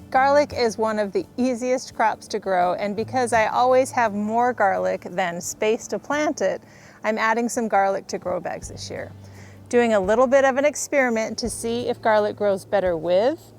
Garlic is one of the easiest crops to grow, and because I always have more garlic than space to plant it, I'm adding some garlic to grow bags this year. Doing a little bit of an experiment to see if garlic grows better with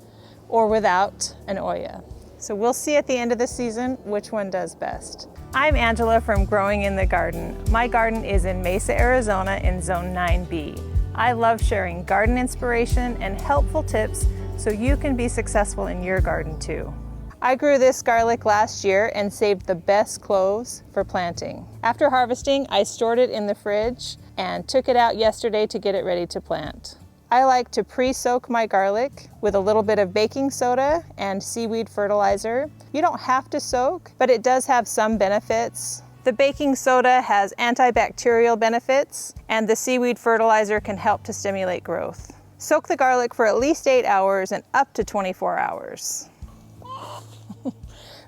or without an Oya. So we'll see at the end of the season which one does best. I'm Angela from Growing in the Garden. My garden is in Mesa, Arizona in Zone 9B. I love sharing garden inspiration and helpful tips so you can be successful in your garden too. I grew this garlic last year and saved the best cloves for planting. After harvesting, I stored it in the fridge and took it out yesterday to get it ready to plant. I like to pre-soak my garlic with a little bit of baking soda and seaweed fertilizer. You don't have to soak, but it does have some benefits. The baking soda has antibacterial benefits, and the seaweed fertilizer can help to stimulate growth. Soak the garlic for at least 8 hours and up to 24 hours.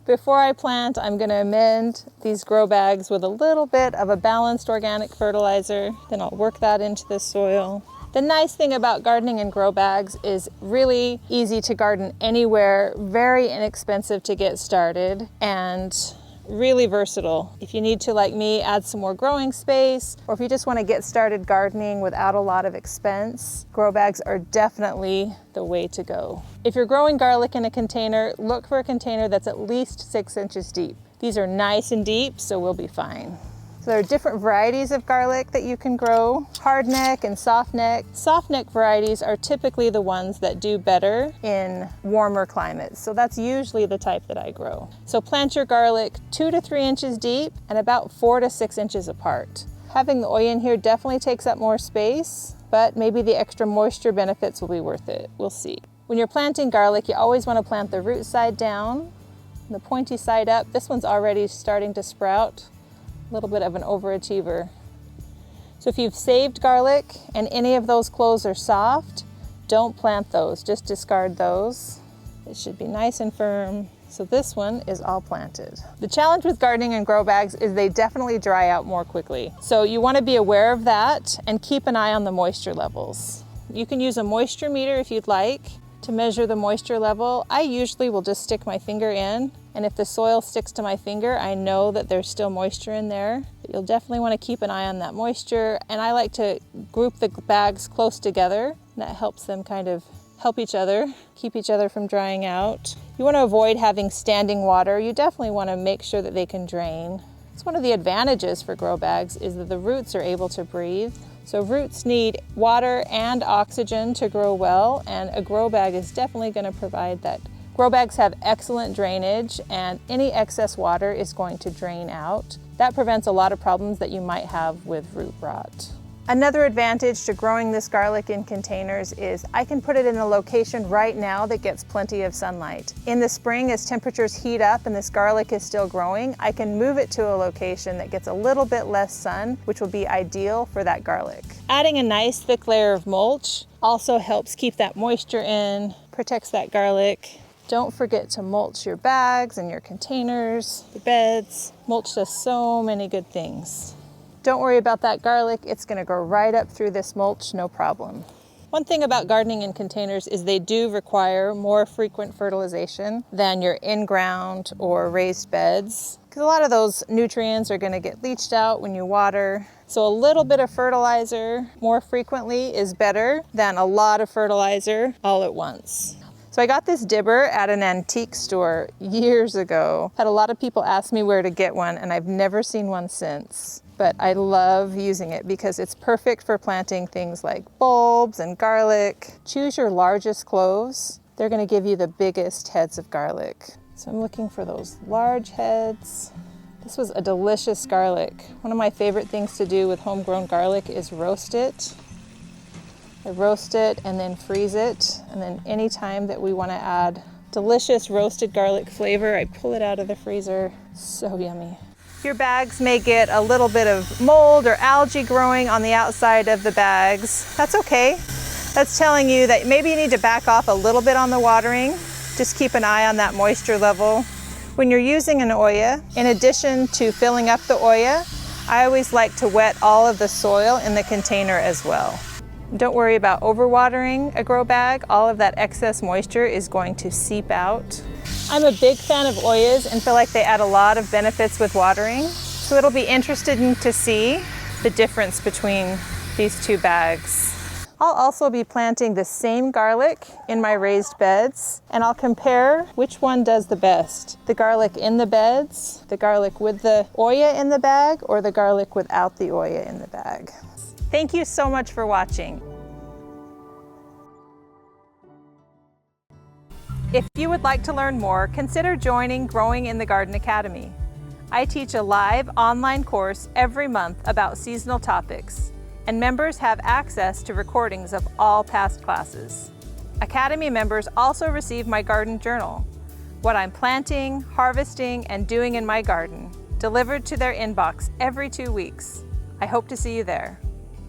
Before I plant, I'm going to amend these grow bags with a little bit of a balanced organic fertilizer. Then I'll work that into the soil. The nice thing about gardening in grow bags is really easy to garden anywhere, very inexpensive to get started, and really versatile. If you need to, like me, add some more growing space, or if you just want to get started gardening without a lot of expense, grow bags are definitely the way to go. If you're growing garlic in a container, look for a container that's at least 6 inches deep. These are nice and deep, so we'll be fine. So there are different varieties of garlic that you can grow, hardneck and softneck. Softneck varieties are typically the ones that do better in warmer climates. So that's usually the type that I grow. So plant your garlic 2 to 3 inches deep and about 4 to 6 inches apart. Having the Oya in here definitely takes up more space, but maybe the extra moisture benefits will be worth it. We'll see. When you're planting garlic, you always want to plant the root side down, the pointy side up. This one's already starting to sprout. A little bit of an overachiever. So if you've saved garlic and any of those cloves are soft, don't plant those, just discard those. It should be nice and firm. So this one is all planted. The challenge with gardening in grow bags is they definitely dry out more quickly. So you want to be aware of that and keep an eye on the moisture levels. You can use a moisture meter if you'd like to measure the moisture level. I usually will just stick my finger in, and if the soil sticks to my finger, I know that there's still moisture in there. But you'll definitely want to keep an eye on that moisture, and I like to group the bags close together. That helps them kind of help each other, keep each other from drying out. You want to avoid having standing water. You definitely want to make sure that they can drain. It's one of the advantages for grow bags is that the roots are able to breathe. So roots need water and oxygen to grow well, and a grow bag is definitely going to provide that. Grow bags have excellent drainage, and any excess water is going to drain out. That prevents a lot of problems that you might have with root rot. Another advantage to growing this garlic in containers is I can put it in a location right now that gets plenty of sunlight. In the spring, as temperatures heat up and this garlic is still growing, I can move it to a location that gets a little bit less sun, which will be ideal for that garlic. Adding a nice thick layer of mulch also helps keep that moisture in, protects that garlic. Don't forget to mulch your bags and your containers, the beds. Mulch does so many good things. Don't worry about that garlic, it's going to go right up through this mulch, no problem. One thing about gardening in containers is they do require more frequent fertilization than your in-ground or raised beds, because a lot of those nutrients are going to get leached out when you water. So a little bit of fertilizer more frequently is better than a lot of fertilizer all at once. So I got this dibber at an antique store years ago. Had a lot of people ask me where to get one, and I've never seen one since. But I love using it because it's perfect for planting things like bulbs and garlic. Choose your largest cloves. They're going to give you the biggest heads of garlic. So I'm looking for those large heads. This was a delicious garlic. One of my favorite things to do with homegrown garlic is roast it. I roast it and then freeze it. And then anytime that we want to add delicious roasted garlic flavor, I pull it out of the freezer. So yummy. Your bags may get a little bit of mold or algae growing on the outside of the bags. That's okay. That's telling you that maybe you need to back off a little bit on the watering. Just keep an eye on that moisture level. When you're using an Oya, in addition to filling up the Oya, I always like to wet all of the soil in the container as well. Don't worry about overwatering a grow bag. All of that excess moisture is going to seep out. I'm a big fan of Oyas and feel like they add a lot of benefits with watering. So it'll be interesting to see the difference between these two bags. I'll also be planting the same garlic in my raised beds, and I'll compare which one does the best. The garlic in the beds, the garlic with the Oya in the bag, or the garlic without the Oya in the bag. Thank you so much for watching. If you would like to learn more, consider joining Growing in the Garden Academy. I teach a live online course every month about seasonal topics, and members have access to recordings of all past classes. Academy members also receive my garden journal, what I'm planting, harvesting, and doing in my garden, delivered to their inbox every 2 weeks. I hope to see you there.